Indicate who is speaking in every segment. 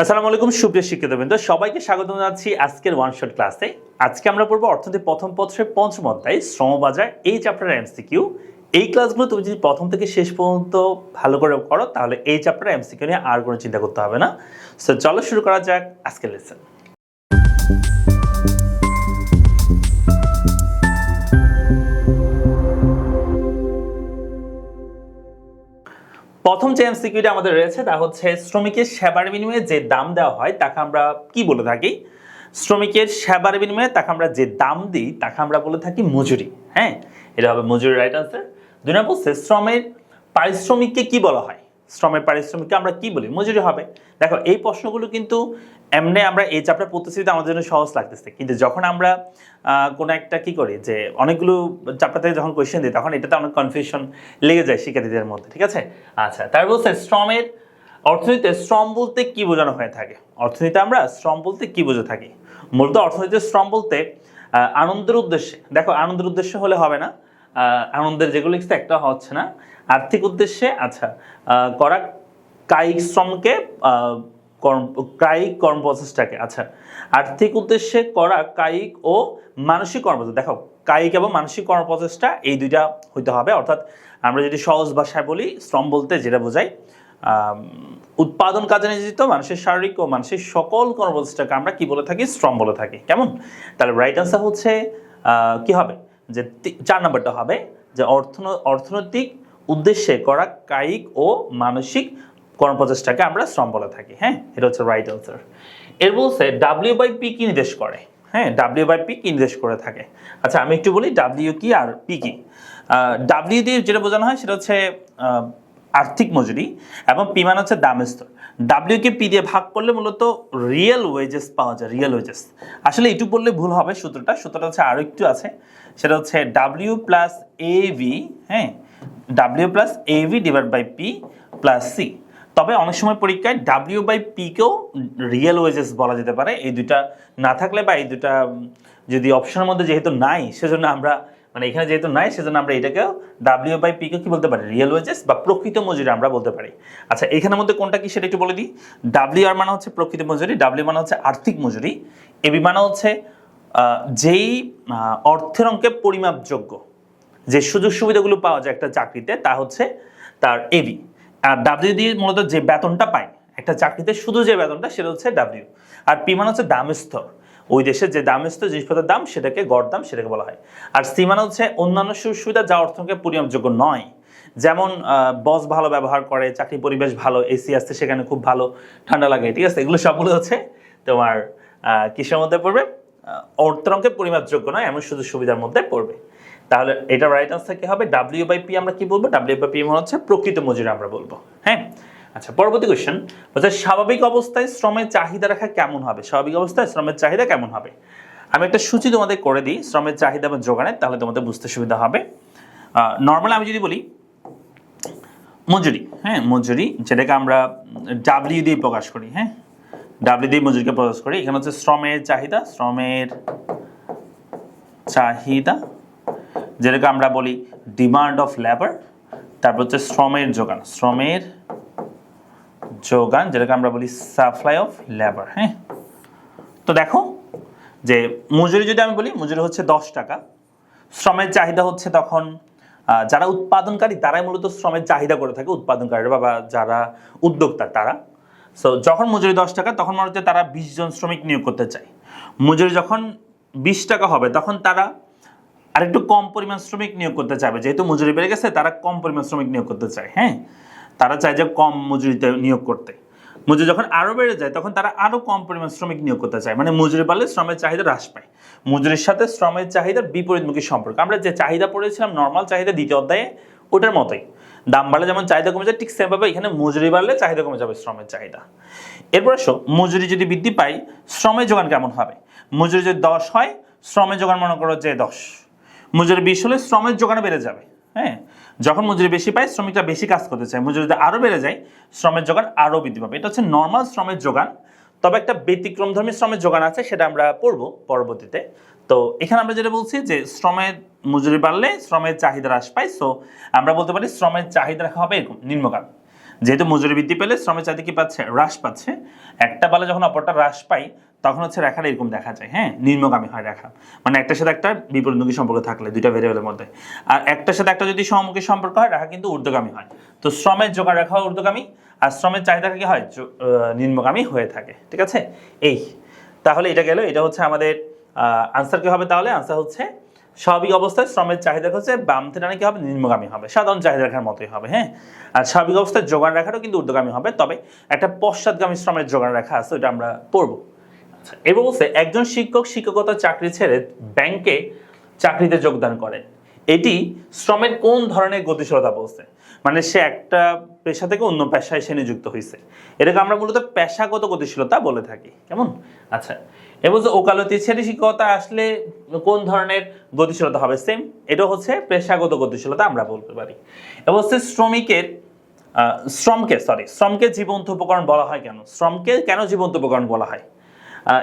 Speaker 1: আসসালামু আলাইকুম সুপ্রিয় শিক্ষার্থীবৃন্দ, সবাইকে স্বাগত জানাচ্ছি আজকের ওয়ান শট ক্লাসে। আজকে আমরা পড়বো অর্থনীতি প্রথম পত্রের পঞ্চম অধ্যায় শ্রমবাজার এই চ্যাপ্টারের এমসিকিউ। এই ক্লাসগুলো তুমি যদি প্রথম থেকে শেষ পর্যন্ত ভালো করে করো তাহলে এই চ্যাপ্টারের এমসিকিউ নিয়ে আর কোনো চিন্তা করতে হবে না। সো চলো শুরু করা যাক আজকের লেসন। প্রথম যে এমসিকিউটা আমাদের রয়েছে তা হচ্ছে শ্রমিকের সেবার বিনিময়ে যে দাম দেওয়া হয় তাকে আমরা কি বলে থাকি? শ্রমিকের সেবার বিনিময়ে তাকে আমরা যে দাম দিই তাকে আমরা বলে থাকি মজুরি। হ্যাঁ, এটা হবে মজুরি, রাইট আনসার। দুই নম্বর বলছে শ্রমের পারিশ্রমিককে কি বলা হয়? শ্রমের পারিশ্রমিককে আমরা কি বলি? মজুরি হবে। দেখো এই প্রশ্নগুলো কিন্তু এমনি আমরা এই চ্যাপ্টার পড়তেছি আমাদের জন্য সহজ লাগতেছে, কিন্তু যখন আমরা কোনো একটা কি করি যে অনেকগুলো চ্যাপ্টার থেকে যখন কোয়েশ্চেন দিই তখন এটাতে অনেক কনফিউশন লেগে যায় শিক্ষার্থীদের মধ্যে, ঠিক আছে? আচ্ছা, তার বলছে শ্রমের অর্থনীতিতে শ্রম বলতে কি বোঝানো হয়ে থাকে? অর্থনীতিতে আমরা শ্রম বলতে কি বুঝে থাকি? মূলত অর্থনীতিতে শ্রম বলতে আনন্দের উদ্দেশ্যে, দেখো আনন্দের উদ্দেশ্য হলে হবে না, আনন্দের যেগুলো লিখছে একটা হচ্ছে না, আর্থিক উদ্দেশ্যে, আচ্ছা, করা কায়িক শ্রমকে কায়িক কর্ম প্রচেষ্টাকে, আচ্ছা, আর্থিক উদ্দেশ্যে করা কায়িক ও মানসিক কর্মপ্রচেষ্টা। দেখো কায়িক এবং মানসিক কর্মপ্রচেষ্টা এই দুইটা হইতে হবে। অর্থাৎ আমরা যদি সহজ ভাষায় বলি শ্রম বলতে যেটা বোঝাই উৎপাদন কাজে নিয়োজিত মানুষের শারীরিক ও মানসিক সকল কর্মপ্রচেষ্টাকে আমরা কি বলে থাকি? শ্রম বলে থাকি। কেমন? তাহলে রাইট আনসার হচ্ছে কি হবে? যে 4 নম্বরটা হবে যে অর্থনৈতিক উদ্দেশ্যে করা কায়িক ও মানসিক কর্মপ্রচেষ্টাকে আমরা শ্রম বলে থাকি। হ্যাঁ, এটা হচ্ছে রাইট আনসার। এর বলছে W/P কি নির্দেশ করে? হ্যাঁ, W/P কি নির্দেশ করে থাকে? আচ্ছা, আমি একটু বলি W কি আর P কি। W দিয়ে যেটা বোঝানো হয় সেটা হচ্ছে আর্থিক মজুরি এবং P মানে হচ্ছে দামের স্তর। W কে P দিয়ে ভাগ করলে মূলত রিয়েল ওয়েজেস পাওয়া যায়, রিয়েল ওয়েজেস। আসলে এইটুকু বললে ভুল হবে, সূত্রটা হচ্ছে আরো একটু আছে, সেটা হচ্ছে W প্লাস AV, হ্যাঁ, W plus AV divide by P plus C। তবে অনেক সময় পরীক্ষায় W/P কেও রিয়েল ওয়েজেস বলা যেতে পারে। এই দুইটা না থাকলে বা এই দুইটা যদি অপশনের মধ্যে যেহেতু নাই সেজন্য আমরা এখানে যেহেতু নাই সেজন্য আমরা এটাকেও W/P কে কি বলতে পারি? রিয়েল ওয়েজেস বা প্রকৃত মজুরি আমরা বলতে পারি। আচ্ছা, এখানের মধ্যে কোনটা কি সেটা একটু বলে দিই। WR মানে হচ্ছে প্রকৃত মজুরি, W মানে হচ্ছে আর্থিক মজুরি, AB মানে হচ্ছে যেই অর্থের অঙ্কে পরিমাপযোগ্য যে সুযোগ সুবিধাগুলো পাওয়া যায় একটা চাকরিতে তা হচ্ছে তার AB। আর W দিয়ে মূলত যে বেতনটা পায় একটা চাকরিতে, শুধু যে বেতনটা সেটা হচ্ছে W। আর P মানে হচ্ছে দামের স্তর, ওই দেশের যে দামের স্তর জিনিসপত্রের দাম সেটাকে গড় দাম সেটাকে বলা হয়। আর C মানে হচ্ছে অন্যান্য সুযোগ সুবিধা যা অর্থকে পরিমাপযোগ্য নয়, যেমন বস ভালো ব্যবহার করে, চাকরি পরিবেশ ভালো, এসি আসছে সেখানে খুব ভালো ঠান্ডা লাগে, ঠিক আছে? এগুলো সবগুলো হচ্ছে তোমার কিসের মধ্যে পড়বে? অর্থের অঙ্কে পরিমাপযোগ্য নয় এমন সুযোগ সুবিধার মধ্যে পড়বে। তাহলে এটা রাইট আনসার কি হবে? W/P আমরা কি বলবো? W/P মানে হচ্ছে প্রকৃত মজুরি আমরা বলবো। হ্যাঁ, আচ্ছা, পরবর্তী কোশ্চেন হচ্ছে স্বাভাবিক অবস্থায় শ্রমের চাহিদা রাখা কেমন হবে? স্বাভাবিক অবস্থায় শ্রমের চাহিদা কেমন হবে? আমি একটা সূচি তোমাদের করে দিই শ্রমের চাহিদা এবং যোগানের, তাহলে তোমাদের বুঝতে সুবিধা হবে। নর্মালি আমি যদি বলি মজুরি, হ্যাঁ, মজুরি যেটাকে আমরা W দিয়ে প্রকাশ করি, হ্যাঁ, W দিয়ে মজুরিকে প্রকাশ করি। এখানে হচ্ছে শ্রমের চাহিদা, শ্রমের চাহিদা যেটাকে আমরা বলি ডিমান্ড অফ লেবার। তারপর হচ্ছে শ্রমের যোগান, শ্রমের যোগান যেটাকে আমরা বলি সাপ্লাই অফ লেবার। হ্যাঁ, তো দেখো যে মজুরি যদি আমি বলি মজুরি হচ্ছে 10 টাকা, শ্রমের চাহিদা হচ্ছে তখন যারা উৎপাদনকারী তারাই মূলত শ্রমের চাহিদা করে থাকে, উৎপাদনকারীরা বা যারা উদ্যোক্তা তারা। সো যখন মজুরি 10 টাকা তখন মনে হচ্ছে তারা 20 জন শ্রমিক নিয়োগ করতে চায়। মজুরি যখন 20 টাকা হবে তখন তারা আর একটু কম পরিমাণ শ্রমিক নিয়োগ করতে চাইবে, যেহেতু মজুরি বেড়ে গেছে তারা কম পরিমাণ শ্রমিক নিয়োগ করতে চায়। হ্যাঁ, তারা চায় যে কম মজুরিতে নিয়োগ করতে। মজুরি যখন আরো বেড়ে যায় তখন তারা আরো কম পরিমাণ শ্রমিক নিয়োগ করতে চায়, মানে মজুরি বাড়লে শ্রমের চাহিদা হ্রাস পায়। মজুরির সাথে শ্রমের চাহিদার বিপরীতমুখী সম্পর্ক। আমরা যে চাহিদা পড়েছিলাম নর্মাল চাহিদা দ্বিতীয় অধ্যায়ে, ওটার মতোই দাম বাড়লে যেমন চাহিদা কমে যায় ঠিক সেমভাবে এখানে মজুরি বাড়লে চাহিদা কমে যাবে, শ্রমের চাহিদা। এরপর আসো মজুরি যদি বৃদ্ধি পায় শ্রমের যোগান কেমন হবে? মজুরি যদি 10 হয় শ্রমের যোগান মনে করো যে 10, মজুরি 20 হলে শ্রমের যোগান বেড়ে যাবে। হ্যাঁ, যখন মজুরি বেশি পায় শ্রমিকরা বেশি কাজ করতে চায়, মজুরি যদি আরো বেড়ে যায় শ্রমের যোগান আরো বৃদ্ধি পাবে। এটা হচ্ছে নর্মাল শ্রমের যোগান। তবে একটা ব্যতিক্রমধর্মী শ্রমের যোগান আছে, সেটা আমরা পড়বো পরবর্তীতে। তো এখানে আমরা যেটা বলছি যে শ্রমের মজুরি বাড়লে শ্রমের চাহিদা হ্রাস পায়। সো আমরা বলতে পারি শ্রমের চাহিদা রাখা হবে এরকম নিম্নগামী। যেহেতু মজুরি বৃদ্ধি পেলে শ্রমের চাহিদা কি পাচ্ছে, হ্রাস পাচ্ছে। একটা বেলা যখন অপরটা হ্রাস পাই তখন হচ্ছে রেখাটা এরকম দেখা যায়, হ্যাঁ, নিম্নগামী হয় রেখা, মানে একটার সাথে একটা বিপরীতমুখী সম্পর্ক থাকলে দুইটা ভেরিয়েবলের মধ্যে। আর একটার সাথে একটা যদি সমমুখী সম্পর্ক হয় রেখা কিন্তু ঊর্ধ্বগামী হয়। তো শ্রমের যোগান রেখা হয় ঊর্ধ্বগামী আর শ্রমের চাহিদা কি হয় নিম্নগামী হয়ে থাকে, ঠিক আছে। এই তাহলে এটা গেল, এটা হচ্ছে আমাদের আনসার কি হবে, তাহলে আনসার হচ্ছে স্বাভাবিক অবস্থায় শ্রমের চাহিদা হচ্ছে বাম থেকে ডানে কি হবে, নিম্নগামী হবে, সাধারণ চাহিদা রেখার মতোই হবে, হ্যাঁ। আর স্বাভাবিক অবস্থায় যোগান রেখাটাও কিন্তু ঊর্ধ্বগামী হবে, তবে একটা পশ্চাৎগামী শ্রমের যোগান রেখা আছে, ওটা আমরা পড়বো। আচ্ছা, এবার বলছে একজন শিক্ষক শিক্ষকতা চাকরি ছেড়ে ব্যাংকে চাকরিতে যোগদান করেন, এটি শ্রমের কোন ধরনের গতিশীলতা বলছে, মানে সে একটা পেশা থেকে অন্য পেশায় সে নিযুক্ত হয়েছে, এটাকে আমরা মূলত পেশাগত গতিশীলতা বলে থাকি, কেমন। আচ্ছা, এবং ওকালতি ছেড়ে শিক্ষকতা আসলে কোন ধরনের গতিশীলতা হবে, সেম, এটা হচ্ছে পেশাগত গতিশীলতা আমরা বলতে পারি। এবং হচ্ছে শ্রমকে জীবন্ত উপকরণ বলা হয় কেন, শ্রমকে কেন জীবন্ত উপকরণ বলা হয়।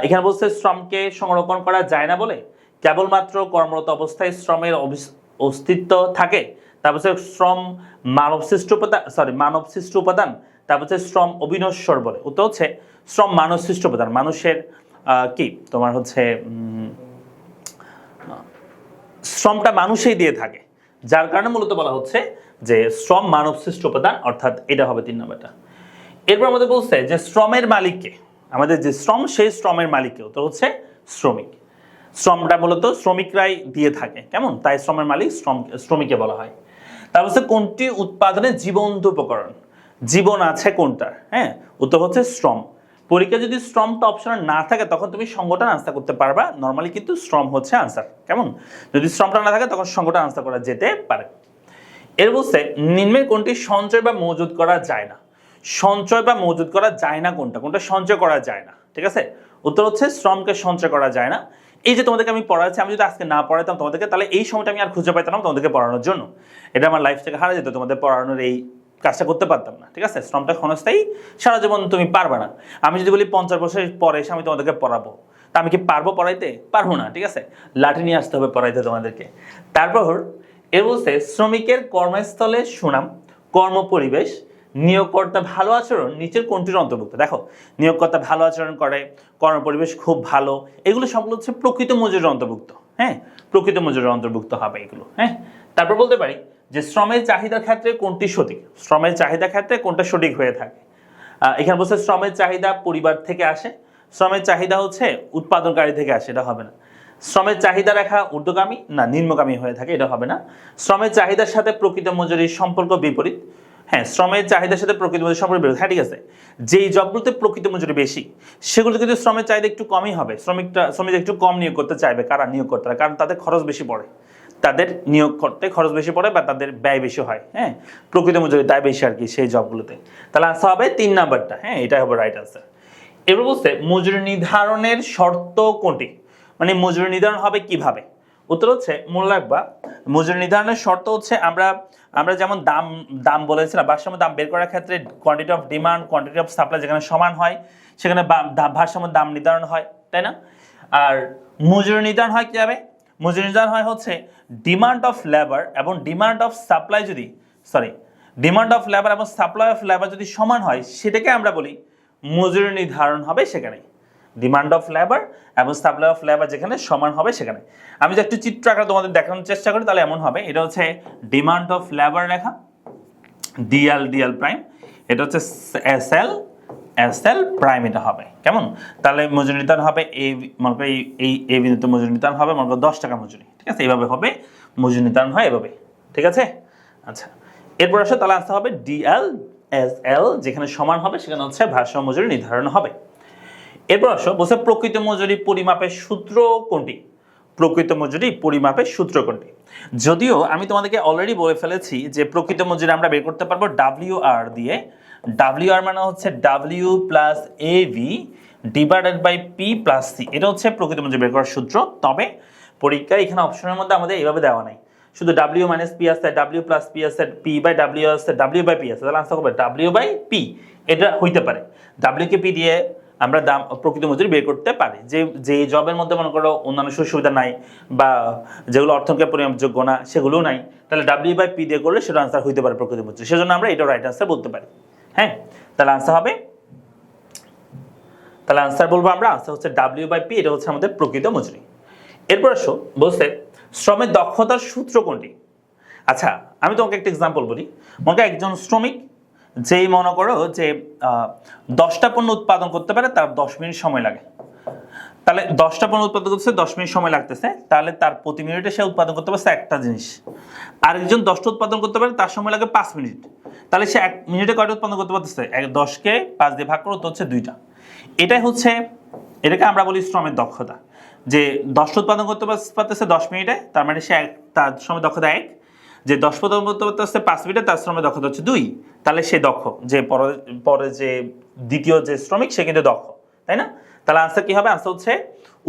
Speaker 1: এখানে বলছে শ্রমকে সংরক্ষণ করা যায় না বলে কেবলমাত্র কর্মরত অবস্থায় শ্রমের অস্তিত্ব থাকে, তারপর শ্রম মানবসৃষ্ট উপাদান, তারপর শ্রম অবিনশ্বর বলে। উত্তর হচ্ছে শ্রম মানবসৃষ্ট উপাদান, মানুষের কি তোমার হচ্ছে শ্রমটা মানুষই দিয়ে থাকে, যার কারণে মূলত বলা হচ্ছে যে শ্রম মানবসৃষ্ট উপাদান, অর্থাৎ এটা হবে 3 নম্বরটা। এরপর আমাদের বলছে যে শ্রমের মালিককে, আমাদের যে শ্রম সেই শ্রমের মালিককে, তো হচ্ছে শ্রমিক। শ্রমটা মূলত শ্রমিকরাই দিয়ে থাকে, কেমন, তাই শ্রমের মালিক শ্রমিককে বলা হয়। তারপর হচ্ছে কোনটি উৎপাদনের জীবন্ত উপকরণ, জীবন আছে কোনটার, হ্যাঁ, উত্তর হচ্ছে শ্রম। পরীক্ষা যদি শ্রমটা অপশনে না থাকে তখন তুমি সংগঠন আনসার করতে পারবা, নর্মালি কিন্তু শ্রম হচ্ছে আনসার, কেমন। যদি শ্রমটা না থাকে তখন সংগঠন আনসার করা যেতে পারে। এর বলছে নিম্নের কোনটি সঞ্চয় বা মজুদ করা যায় না, সঞ্চয় বা মজুদ করা যায় না কোনটা সঞ্চয় করা যায় না, ঠিক আছে। উত্তর হচ্ছে শ্রমকে সঞ্চয় করা যায় না। এই যে তোমাদেরকে আমি পড়াচ্ছি, আমি যদি আজকে না পড়াতাম তোমাদেরকে, তাহলে এই সময়টা আমি আর খুঁজে পাইতাম তোমাদেরকে পড়ানোর জন্য, এটা আমার লাইফ থেকে হারা যেত, তোমাদের পড়ানোর এই কাজটা করতে পারতাম না, ঠিক আছে। শ্রমটা ক্ষণস্থায়ী, সারা জীবন তুমি পারবে না। আমি যদি বলি 50 বছর পরে এসে আমি তোমাদেরকে পড়াবো, তা আমি কি পারবো পড়াইতে, পারবো না, ঠিক আছে। লাঠি নিয়ে আসতে হবে পড়াইতে তোমাদেরকে। তারপর এর বলছে শ্রমিকের কর্মস্থলে সুনাম, কর্মপরিবেশ, নিয়োগকর্তা ভালো আচরণ নিচের কোনটির অন্তর্ভুক্ত। দেখো, নিয়োগকর্তা ভালো আচরণ করে, কর্মপরিবেশ খুব ভালো, এগুলো সবগুলো হচ্ছে প্রকৃত মজুরির অন্তর্ভুক্ত, হ্যাঁ, প্রকৃত মজুরির অন্তর্ভুক্ত হবে এগুলো, হ্যাঁ। তারপর বলতে পারি যে শ্রমের চাহিদার ক্ষেত্রে কোনটি সঠিক, শ্রমের চাহিদার ক্ষেত্রে কোনটা সঠিক হয়ে থাকে। এখানে বলছে শ্রমের চাহিদা পরিবার থেকে আসে, শ্রমের চাহিদা হচ্ছে উৎপাদনকারী থেকে আসে, এটা হবে না। শ্রমের চাহিদা রেখা ঊর্ধ্বগামী না নিম্নগামী হয়ে থাকে, এটা হবে না। শ্রমের চাহিদার সাথে প্রকৃত মজুরির সম্পর্ক বিপরীত, হ্যাঁ, শ্রমের চাহিদার সাথে প্রকৃত মজুরির সম্পর্ক বিপরীত, হ্যাঁ, ঠিক আছে। যেই জবগুলোতে প্রকৃত মজুরি বেশি সেগুলোতে কিন্তু শ্রমের চাহিদা একটু কমই হবে, শ্রমিক একটু কম নিয়োগ করতে চাইবে, কারা নিয়োগকর্তারা, কারণ তাদের খরচ বেশি পড়ে, তাদের নিয়োগ করতে খরচ বেশি পড়ে বা তাদের ব্যয় বেশি হয়, হ্যাঁ, প্রকৃত মজুরি তাই বেশি আর কি সেই জবগুলোতে। তাহলে আনসার হবে 3 নাম্বারটা, হ্যাঁ, এটাই হবে রাইট আনসার। এবার বলছে মজুরি নির্ধারণের শর্ত কোনটি, মানে মজুরি নির্ধারণ হবে কিভাবে। উত্তর হচ্ছে মনে রাখবা, মজুরি নির্ধারণের শর্ত হচ্ছে আমরা যেমন দাম বলেছিলাম, ভারসাম্য দাম বের করার ক্ষেত্রে quantity of demand quantity of supply যেখানে সমান হয় সেখানে ভারসাম্য দাম নির্ধারণ হয়, তাই না। আর মজুরি নির্ধারণ হয় কিভাবে, মজুরি নির্ধারণ হয় হচ্ছে ডিমান্ড অফ লেবার এবং demand of supply of labour যদি সমান হয় সেটাকে আমরা বলি মজুরি নির্ধারণ হবে সেখানে। ডিমান্ড অফ লেবার এবং সাপ্লাই অফ লেবার যেখানে সমান হবে সেখানে। আমি যদি একটু চিত্র আকারে তোমাদের দেখানোর চেষ্টা করি তাহলে এমন হবে, এটা হচ্ছে demand of labour Rekha DL prime, এটা হচ্ছে এসএল প্রাইম, এটা হবে কেমন। তাহলে মজুরি নির্ধারণ হবে মনে করি এই বিন্দুতে মজুরি নির্ধারণ হবে মনে করো 10 টাকা মজুরি, ঠিক আছে, এইভাবে হবে মজুরি নির্ধারণ হয় এভাবে, ঠিক আছে। আচ্ছা, এরপর আসে তাহলে আসতে হবে ডিএল যেখানে সমান হবে সেখানে হচ্ছে ভারসাম্য মজুরি নির্ধারণ হবে। এরপর আসো বলছে প্রকৃত মজুরি পরিমাপের সূত্র কোনটি, প্রকৃত মজুরি পরিমাপের সূত্র কোনটি। যদিও আমি তোমাদেরকে অলরেডি বলে ফেলেছি যে প্রকৃত মজুরি আমরা বের করতে পারবো WR দিয়ে, WR মানে হচ্ছে W plus AV divided by P plus C, এটা হচ্ছে প্রকৃত মজুরি বের করার সূত্র। তবে পরীক্ষায় এখানে অপশনের মধ্যে আমাদের এইভাবে দেওয়া নাই, শুধু W মাইনাস P আছে, W প্লাস P আছে, P বাই W আছে, W বাই P আছে, তাহলে আনসার হবে W বাই P, এটা হইতে পারে। W কে P দিয়ে আমরা দাম প্রকৃত মজুরি বের করতে পারি, যে জবের মধ্যে মনে করো অন্যান্য সুযোগ সুবিধা নাই বা যেগুলো অর্থনৈতিক পরিমাপযোগ্য না সেগুলোও নাই, তাহলে W বাই P দিয়ে করলে সেটা আনসার হইতে পারে প্রকৃত মজুরি, সেজন্য আমরা এটা রাইট আনসার বলতে পারি, হ্যাঁ, তাহলে আনসার বলবো আমরা, আনসার হচ্ছে W/P, এটা হচ্ছে আমাদের প্রকৃত মজুরি। এরপর আসো, বলছে শ্রমের দক্ষতার সূত্র কোনটি? আচ্ছা, আমি তোমাকে একটা এক্সাম্পল বলি। মনে করো একজন শ্রমিক, যেই মনে করো যে 10টা পণ্য উৎপাদন করতে পারে, তার 10 মিনিট সময় লাগে। তাহলে 10টা পণ্য উৎপাদন করতে 10 মিনিট সময় লাগতেছে, তাহলে তার প্রতি মিনিটে সে উৎপাদন করতে পারছে একটা জিনিস। আরেকজন 10টা উৎপাদন করতে পারে, তার সময় লাগে 5 মিনিট। তাহলে সে 1 মিনিটে কয়টা উৎপাদন করতে পারতেছে? 10কে 5 দিয়ে ভাগ করতে হচ্ছে 2টা। এটাকে আমরা বলি শ্রমের দক্ষতা। যে 10টা উৎপাদন করতে পারতেছে 10 মিনিটে, তার মানে সে তার শ্রমের দক্ষতা 1। যে 10 উৎপাদন করতে পারতেছে 5 মিনিটে, তার শ্রমের দক্ষতা হচ্ছে 2। তাহলে সে দক্ষ। যে পরে যে দ্বিতীয় যে শ্রমিক, সে কিন্তু দক্ষ, তাই না? তাহলে আনসার কি হবে? আনসার হচ্ছে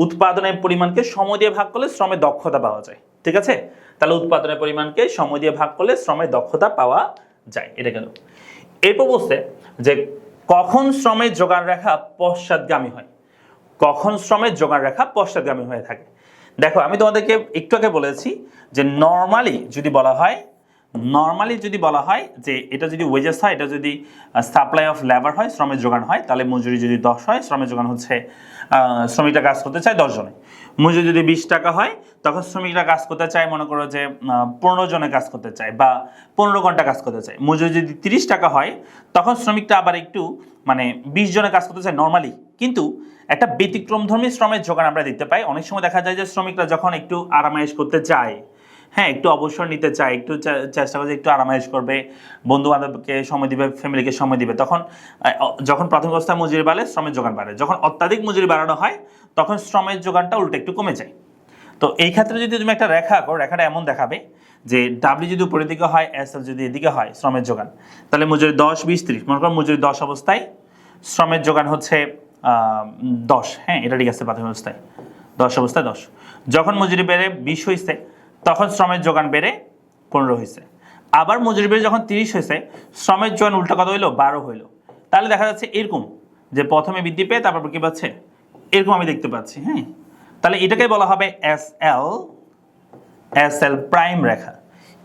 Speaker 1: উৎপাদনের পরিমাণকে সময় দিয়ে ভাগ করলে শ্রমের দক্ষতা পাওয়া যায়। ঠিক আছে? তাহলে উৎপাদনের পরিমাণকে সময় দিয়ে ভাগ করলে শ্রমের দক্ষতা পাওয়া যায়। এটা কেন? এরপর বলছে যে কখন শ্রমের যোগান রেখা পশ্চাৎগামী হয়? কখন শ্রমের যোগান রেখা পশ্চাৎগামী হয়ে থাকে? দেখো, আমি তোমাদেরকে একটু আগে বলেছি যে নর্মালি যদি বলা হয় যে এটা যদি ওয়েজেস হয়, এটা যদি সাপ্লাই অফ লেবার হয়, শ্রমের যোগান হয়, তাহলে মজুরি যদি 10 হয়, শ্রমের যোগান হচ্ছে শ্রমিকরা কাজ করতে চায় 10 জনে। মজুরি যদি 20 টাকা হয়, তখন শ্রমিকরা কাজ করতে চায় মনে করো যে 15 জনে কাজ করতে চায় বা 15 ঘন্টা কাজ করতে চায়। মজুরি যদি 30 টাকা হয়, তখন শ্রমিকটা আবার একটু 20 জনে কাজ করতে চায় নর্মালি। কিন্তু একটা ব্যতিক্রমধর্মী শ্রমের যোগান আমরা দেখতে পাই। অনেক সময় দেখা যায় যে শ্রমিকরা যখন একটু আরামায়েশ করতে চায়, হ্যাঁ, একটু অবসর নিতে চায়, একটু চেষ্টা করে একটু আরামায়েশ করবে, বন্ধু বান্ধবকে সময় দিবে, ফ্যামিলিকে সময় দিবে, যখন প্রাথমিক অবস্থায় মজুরি বাড়ে, শ্রমের যোগান বাড়ে। যখন অত্যাধিক মজুরি বাড়ানো হয়, তখন শ্রমের যোগানটা উল্টে একটু কমে যায়। তো এই ক্ষেত্রে যদি তুমি একটা রেখা আঁকো, রেখাটা এমন দেখাবে যে ডাব্লিউ যদি উপরের দিকে হয়, SL যদি এদিকে হয় শ্রমের যোগান, তাহলে মজুরি 10, 20, 30। মনে করো মজুরি 10 অবস্থায় শ্রমের যোগান হচ্ছে 10। হ্যাঁ, এটা ঠিক আছে। প্রাথমিক অবস্থায় 10 অবস্থায় 10। যখন মজুরি বেড়ে 20 হয়েছে, তখন শ্রমের যোগান বেড়ে 15 হয়েছে। আবার মজুরি বেড়ে যখন 30 হয়েছে, শ্রমের যোগান উল্টা কত হইলো? 12 হইলো। তাহলে দেখা যাচ্ছে এরকম যে প্রথমে বৃদ্ধি পেয়ে তারপর কি পাচ্ছে? এরকম আমি দেখতে পাচ্ছি। হ্যাঁ, তাহলে এটাকে বলা হবে SL প্রাইম রেখা।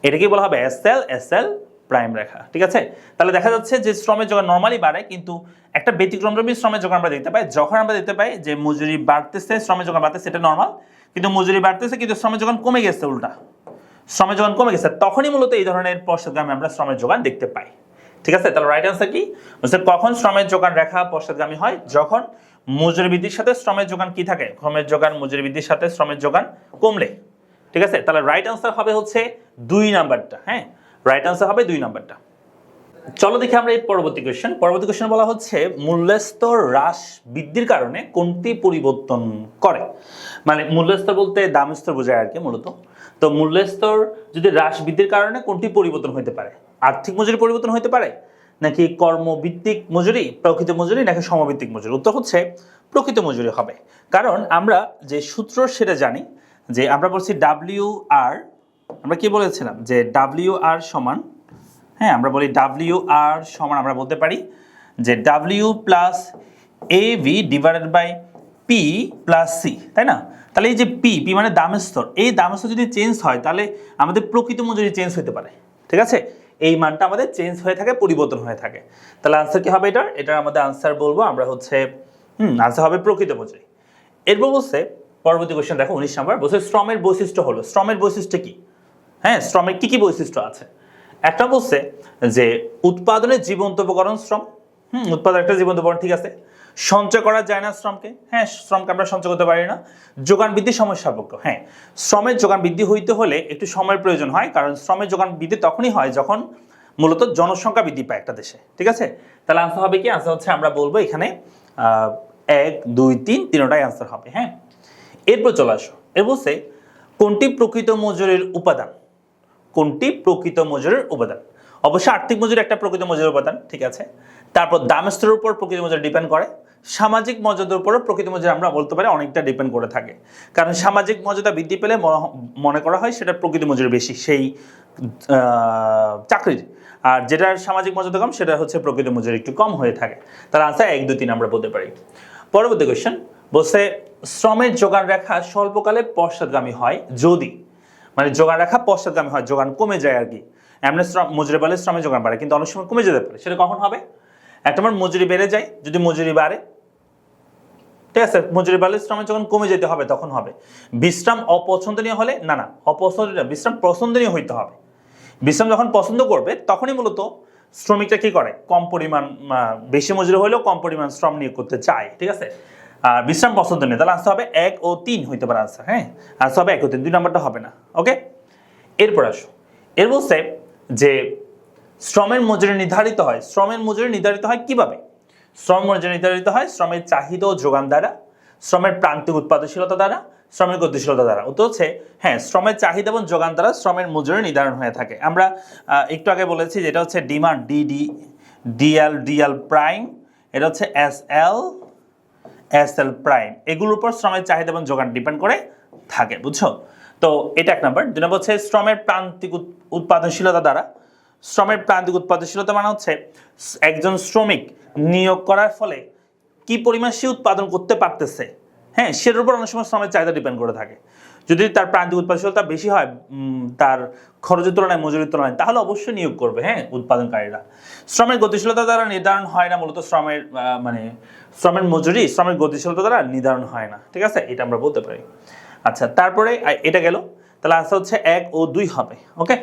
Speaker 1: এটাকে বলা হবে SL প্রাইম রেখা। ঠিক আছে? তাহলে দেখা যাচ্ছে যে শ্রমের যোগান নরমালি বাড়ে, কিন্তু একটা ব্যতিক্রমধর্মী শ্রমের যোগান আমরা দেখতে পাই। যখন আমরা দেখতে পাই যে মজুরি বাড়তেছে, শ্রমের যোগান বাড়তেছে, এটা নরমাল। কিন্তু মজুরি বাড়তেছে কিন্তু শ্রমের যোগান কমে গেছে, উল্টা শ্রমের যোগান কমে গেছে, তখনই মূলত এই ধরনের পশ্চাৎগামী আমরা শ্রমের যোগান দেখতে পাই। ঠিক আছে? তাহলে রাইট আনসার কি? কখন শ্রমের যোগান রেখা পশ্চাৎগামী হয়? যখন মজুরি বৃদ্ধির সাথে শ্রমের যোগান কি থাকে? শ্রমের যোগান মজুরি বৃদ্ধির সাথে শ্রমের যোগান কমলে। ঠিক আছে? তাহলে রাইট আনসার হবে হচ্ছে 2 নাম্বারটা। হ্যাঁ, রাইট আনসার হবে 2 নাম্বারটা। চলো দেখি আমরা এই পরবর্তী কোশ্চেন বলা হচ্ছে মূল্যস্তর হ্রাস বৃদ্ধির কারণে কোনটি পরিবর্তন করে? মানে মূল্যস্তর বলতে দাম স্তর বোঝায় আর কি মূলত। তো মূল্যস্তর যদি হ্রাস বৃদ্ধির কারণে কোনটি পরিবর্তন হতে পারে? আর্থিক মজুরি পরিবর্তন হতে পারে, নাকি কর্মভিত্তিক মজুরি, প্রকৃত মজুরি, নাকি সমভিত্তিক মজুরি? উত্তর হচ্ছে প্রকৃত মজুরি হবে। কারণ আমরা যে সূত্র সেটা জানি, যে আমরা বলছি WR, আমরা কি বলেছিলাম যে WR সমান, হ্যাঁ, আমরা বলি WR সমান আমরা বলতে পারি যে W plus AV divided by P plus C, তাই না? তাহলে এই যে P মানে দাম স্তর, এই দাম স্তর যদি চেঞ্জ হয়, তাহলে আমাদের প্রকৃত মজুরি চেঞ্জ হতে পারে। ঠিক আছে? এই মানটা আমাদের চেঞ্জ হয়ে থাকে, পরিবর্তন হয়ে থাকে। তাহলে আনসার কি হবে? এটার আমাদের আনসার বলবো আমরা হচ্ছে আনসার হবে প্রকৃত মজুরি। এরপর বলছে পরবর্তী কোশ্চেন দেখো, 19 নম্বর বলছে শ্রমের বৈশিষ্ট্য হলো। শ্রমের বৈশিষ্ট্য কি? হ্যাঁ, শ্রমের কি কি বৈশিষ্ট্য আছে? একটা বলছে যে উৎপাদনের জীবন্ত উপকরণ শ্রম। উৎপাদন একটা জীবন্ত উপকরণ, ঠিক আছে। সঞ্চয় করা যায় না শ্রমকে, হ্যাঁ, শ্রমকে আমরা সঞ্চয় করতে পারি না। যোগান বৃদ্ধি সময় সাপেক্ষ, হ্যাঁ, শ্রমের যোগান বৃদ্ধি হইতে হলে একটু সময়ের প্রয়োজন হয়, কারণ শ্রমের যোগান বৃদ্ধি তখনই হয় যখন মূলত জনসংখ্যা বৃদ্ধি পায় একটা দেশে। ঠিক আছে? তাহলে আনসার হবে কি? আনসার হচ্ছে আমরা বলবো এখানে 1, 2, 3 তিনটাই আনসার হবে। হ্যাঁ, এরপর চলে আসো। এর বলছে কোনটি প্রকৃত মজুরির উপাদান? কোনটি প্রকৃত মজুরির উপাদান? অবশ্যই আর্থিক মজুরি একটা প্রকৃত মজুরির উপাদান, ঠিক আছে। তারপর দাম স্তরের উপর প্রকৃত মজুরি ডিপেন্ড করে। সামাজিক মর্যাদার উপরও প্রকৃত মজুরি আমরা বলতে পারি অনেকটা ডিপেন্ড করে থাকে, কারণ সামাজিক মর্যাদা বৃদ্ধি পেলে মনে করা হয় সেটা প্রকৃত মজুরি বেশি সেই চাকরির, আর যেটার সামাজিক মর্যাদা কম সেটা হচ্ছে প্রকৃত মজুরি একটু কম হয়ে থাকে। তার আনসার 1, 2, 3 আমরা বলতে পারি। পরবর্তী কোয়েশ্চেন বলছে শ্রমের যোগান রেখা স্বল্পকালে পশ্চাৎগামী হয় যদি, মানে যোগান রেখা পশ্চাৎগামী হয়, যোগান কমে যায় আর কি। এমনি মজুরি বাড়লে শ্রমের যোগান বাড়ে, কিন্তু অনেক সময় কমে যেতে পারে, সেটা কখন হবে? এক নম্বর মজুরি বেড়ে যায়, যদি মজুরি বাড়ে, ঠিক আছে, মজুরি বাড়লে শ্রমের যখন কমে যেতে হবে তখন হবে। বিশ্রাম অপছন্দনীয় হলে না, অপছন্দনীয়, বিশ্রাম পছন্দনীয় হইতে হবে। বিশ্রাম যখন পছন্দ করবে তখনই মূলত শ্রমিকরা কি করে, কম পরিমাণ, বেশি মজুরি হলেও কম পরিমাণ শ্রম নিয়োগ করতে চায়, ঠিক আছে। আর বিশ্রাম পছন্দনীয়, তাহলে আনসার হবে 1 ও 3 হইতে পারে আনসার, হ্যাঁ, আনসার হবে 1 ও 3, 2 নাম্বারটা হবে না। ওকে, এরপর আসো, এর বলছে যে শ্রমের মজুরি নির্ধারিত হয়, শ্রমের মজুরি নির্ধারিত হয় কিভাবে? শ্রম মজুরি নির্ধারিত হয় শ্রমের চাহিদা ও যোগান দ্বারা, শ্রমের প্রান্তিক উৎপাদনশীলতা দ্বারা, শ্রমের গতিশীলতা দ্বারা। উত্তর হচ্ছে হ্যাঁ, শ্রমের চাহিদা এবং যোগান দ্বারা শ্রমের মজুরি নির্ধারণ হয়ে থাকে। আমরা একটু আগে বলেছি যেটা হচ্ছে ডিমান্ড, ডিএল প্রাইম, এটা হচ্ছে এসএল প্রাইম, এগুলোর উপর শ্রমের চাহিদা এবং যোগান ডিপেন্ড করে থাকে, বুঝছো? তো এটা 1 নাম্বার। 2 নম্বর হচ্ছে শ্রমের প্রান্তিক উৎপাদনশীলতা দ্বারা। শ্রমের প্রান্তিক উৎপাদনশীলতা মানে হচ্ছে একজন শ্রমিক নিয়োগ করার ফলে কি পরিমাণ সে উৎপাদন করতে পারতেছে, হ্যাঁ, সেটার উপর অনেক সময় শ্রমের চাহিদা ডিপেন্ড করে থাকে। যদি তার প্রান্তিক উৎপাদনশীলতা বেশি হয় তার খরচের তুলনায়, মজুরির তুলনায়, তাহলে অবশ্যই নিয়োগ করবে, হ্যাঁ, উৎপাদনকারীরা। শ্রমের গতিশীলতা দ্বারা নির্ধারণ হয় না, মূলত শ্রমের শ্রমের মজুরি শ্রমের গতিশীলতা দ্বারা নির্ধারণ হয় না, ঠিক আছে, এটা আমরা বলতে পারি। আচ্ছা, তারপরে এটা গেল, তাহলে আনসার হচ্ছে 1 ও 2 হবে। ওকে,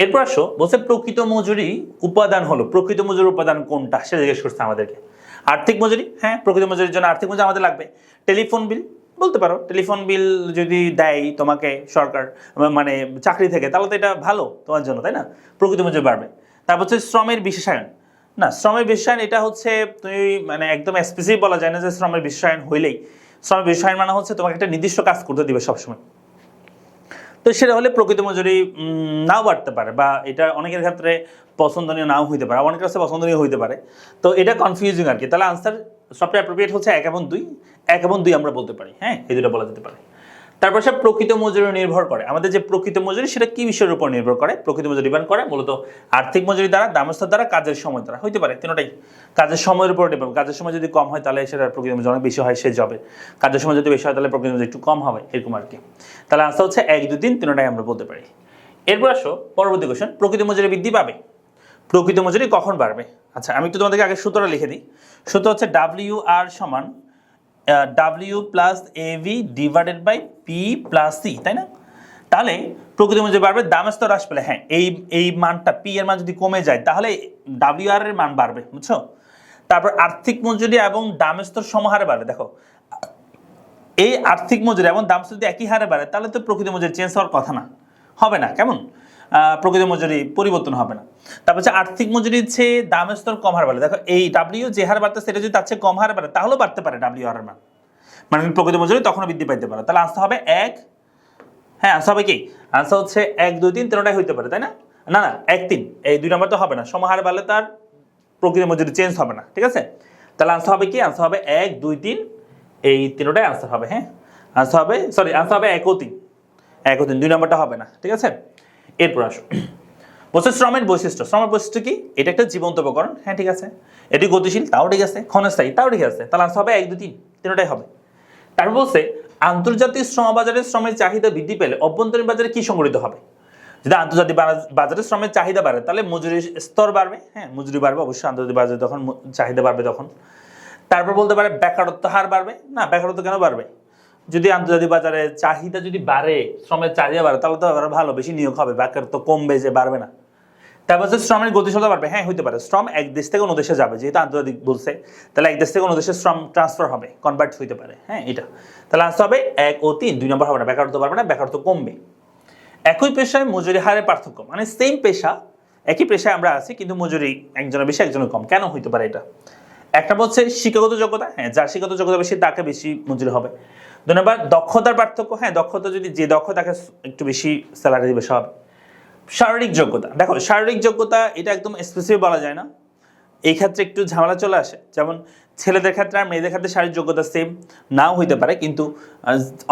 Speaker 1: এরপর আসো, বলছে প্রকৃত মজুরি উপাদান হলো, প্রকৃত মজুরি উপাদান কোনটা সেটা জিজ্ঞেস করছে আমাদেরকে। আর্থিক মজুরি, হ্যাঁ, প্রকৃত মজুরির জন্য আর্থিক মজুরি আমাদের লাগবে। টেলিফোন বিল বলতে পারো, টেলিফোন বিল যদি দেয় তোমাকে সরকার, চাকরি থেকে, তাহলে তো এটা ভালো তোমার জন্য, তাই না, প্রকৃত মজুরি বাড়বে। তারপর হচ্ছে শ্রমের বিশেষায়ন, না, শ্রমের বিশেষায়ন এটা হচ্ছে তুমি একদম স্পেসিফিক বলা যায় না যে শ্রমের বিশেষায়ন হইলেই, শ্রমের বিশেষায়ন মানে হচ্ছে তোমাকে একটা নির্দিষ্ট কাজ করতে দিবে সবসময়, তো সেটা হলে প্রকৃত মজুরি নাও বাড়তে পারে, বা এটা অনেকের ক্ষেত্রে পছন্দনীয় নাও হইতে পারে, অনেকের কাছে পছন্দনীয় হইতে পারে। তো এটা কনফিউজিং আর কি। তাহলে আনসার সবটা অ্যাপ্রোপ্রিয়েট হচ্ছে 1 এবং 2, 1 এবং 2 আমরা বলতে পারি, হ্যাঁ, এই দুটো বলা যেতে পারে। তারপর সে প্রকৃত মজুরি নির্ভর করে, আমাদের যে প্রকৃত মজুরি সেটা কি বিষয়ের উপর নির্ভর করে? প্রকৃত মজুরি ডিপেন্ড করে মূলত আর্থিক মজুরি দ্বারা, দামস্থর দ্বারা, কাজের সময় দ্বারা, হইতে পারে তিনটাই। কাজের সময়ের উপর ডিপেন্ড, কাজের সময় যদি কম হয় তাহলে সেটা প্রকৃত মজুরি অনেক বেশি হয়, সে জবে। কাজের সময় যদি বেশি হয় তাহলে প্রকৃত মজুরি একটু কম হবে, এরকম আর কি। তাহলে আনসার হচ্ছে 1, 2, 3 তিনটাই আমরা বলতে পারি। এরপর আসো পরবর্তী কোশ্চেন, প্রকৃত মজুরি বৃদ্ধি পাবে, প্রকৃত মজুরি কখন বাড়বে? আচ্ছা, আমি একটু তোমাদেরকে আগে সূত্রটা লিখে দিই। সূত্র হচ্ছে WR সমান W plus AV divided by P plus C, তাই না? তাহলে প্রকৃত মজুরি বাড়বে, দাম স্তর হ্রাস পেলে, হ্যাঁ, এই মানটা P এর মান যদি কমে যায় তাহলে WR এর মান বাড়বে, বুঝছো? তারপর আর্থিক মজুরি এবং দাম স্তর সমহারে বাড়বে। দেখো, এই আর্থিক মজুরি এবং দাম স্তর যদি একই হারে বাড়ে তাহলে তো প্রকৃত মজুরি চেঞ্জ হওয়ার কথা না, হবে না, কেমন, প্রকৃত মজুরি পরিবর্তন হবে না। তারপর হচ্ছে আর্থিক মজুরির চেয়ে দাম স্তর কম হারে বাড়ে। দেখো, এই ডাব্লিউ যে হারে বাড়তে সেটা যদি তার চেয়ে কম হারে বাড়ে তাহলেও বাড়তে পারে WR এর মান, প্রকৃত মজুরি তখনও বৃদ্ধি পাইতে পারে। তাহলে আনসার হবে 1, হ্যাঁ, আনসার হবে কি, আনসার হচ্ছে 1, 2, 3 তিনটাই হইতে পারে, তাই না? না, 1, 3 এই 2 নাম্বার তো হবে না, সমহারে বাড়লে তার প্রকৃত মজুরি চেঞ্জ হবে না, ঠিক আছে? তাহলে আনসার হবে কি, আনসার হবে 1, 2, 3 এই তিনটাই আনসার হবে, হ্যাঁ, আনসার হবে, সরি, আনসার হবে 1 ও 3, 1 ও 3, 2 নাম্বারটা হবে না, ঠিক আছে? এরপর আসো, বলছে শ্রমের বৈশিষ্ট্য। শ্রমের বৈশিষ্ট্য কি? এটা একটা জীবন্ত উপকরণ, হ্যাঁ, ঠিক আছে। এটি গতিশীল, তাও ঠিক আছে। ক্ষণস্থায়ী, তাও ঠিক আছে। তাহলে আনসার হবে 1, 2, 3 তিনটাই হবে। তারপর বলছে আন্তর্জাতিক শ্রম বাজারে শ্রমের চাহিদা বৃদ্ধি পেলে অভ্যন্তরীণ বাজারে কি সংঘটিত হবে? যদি আন্তর্জাতিক বাজারে শ্রমের চাহিদা বাড়ে তাহলে মজুরির স্তর বাড়বে, হ্যাঁ, মজুরি বাড়বে অবশ্যই, আন্তর্জাতিক বাজারে যখন চাহিদা বাড়বে তখন। তারপর বলতে পারে বেকারত্ব হার বাড়বে, না, বেকারত্ব কেন বাড়বে? যদি আন্তর্জাতিক বাজারে চাহিদা যদি বাড়ে, শ্রমের চাহিদা বাড়ে, তাহলে তো আরো ভালো, বেশি নিয়োগ হবে, বেকারত্ব কমবে, যে বাড়বে না। তারপর হচ্ছে শ্রমের গতিশীলতা বাড়বে, হ্যাঁ, হইতে পারে, শ্রম এক দেশ থেকে অন্য দেশে যাবে, যেহেতু আন্তর্জাতিক বলছে, তাহলে এক দেশ থেকে অন্য দেশে শ্রম ট্রান্সফার হবে, কনভার্ট হইতে পারে, হ্যাঁ, এটা। তাহলে আনসার হবে 1 ও 3, 2 নম্বর হবে না, বেকারত্ব বাড়বে না, বেকারত্ব কমবে। একই পেশায় মজুরি হারের পার্থক্য, সেম পেশা, একই পেশায় আমরা আছি কিন্তু মজুরি একজনের বেশি একজনের কম, কেন হইতে পারে এটা? একটা বলছে শিক্ষাগত যোগ্যতা, হ্যাঁ, যার শিক্ষাগত যোগ্যতা বেশি তাকে বেশি মজুরি হবে। 2 নম্বর দক্ষতার পার্থক্য, হ্যাঁ, দক্ষতা যদি যে দক্ষ তাকে একটু বেশি স্যালারি বেশি হবে। শারীরিক যোগ্যতা, দেখো, শারীরিক যোগ্যতা এটা একদম স্পেসিফিক বলা যায় না, এই ক্ষেত্রে একটু ঝামেলা চলে আসে। যেমন ছেলেদের ক্ষেত্রে আর মেয়েদের ক্ষেত্রে শারীরিক যোগ্যতা সেম নাও হইতে পারে, কিন্তু